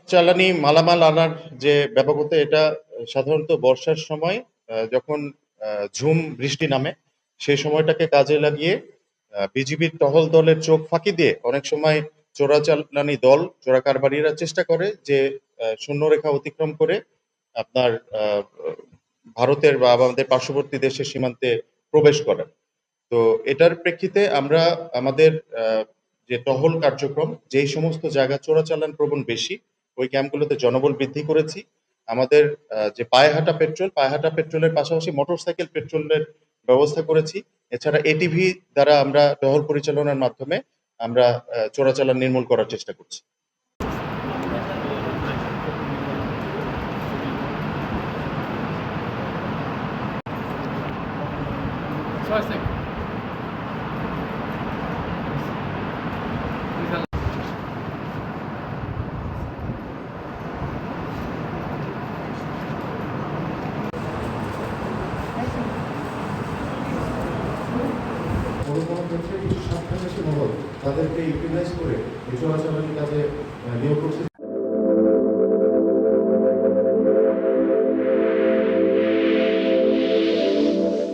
জ্বালানি মালামাল আনার যে ব্যাপকতা এটা সাধারণত বর্ষার সময় যখন ঝুম বৃষ্টি নামে সেই সময়টাকে কাজে লাগিয়ে বিজিবির টহল দলের চোখ ফাঁকি দিয়ে অনেক সময় চোরাচালানি দল চোরা কারবারিরা চেষ্টা করে যে শূন্যরেখা অতিক্রম করে আপনার ভারতের বা আমাদের পার্শ্ববর্তী দেশের সীমান্তে প্রবেশ করার। তো এটার প্রেক্ষিতে আমরা আমাদের যে টহল কার্যক্রম যেই সমস্ত জায়গা চোরাচালান প্রবণ বেশি ওই ক্যাম্পগুলোতে জনবল বৃদ্ধি করেছি। আমাদের যে পায়হাটা পেট্রোলের পাশাপাশি মোটরসাইকেল পেট্রোলের ব্যবস্থা করেছি। এছাড়া এটিভি দ্বারা আমরা টহল পরিচালনার মাধ্যমে আমরা চোরাচালান নির্মূল করার চেষ্টা করছি। কোনো কোনো ক্ষেত্রে কিছু স্বার্থান্বেষী মহল তাদেরকে ইউটিলাইজ করে এই চোরাচালানি কাজে নিয়োগ করছে।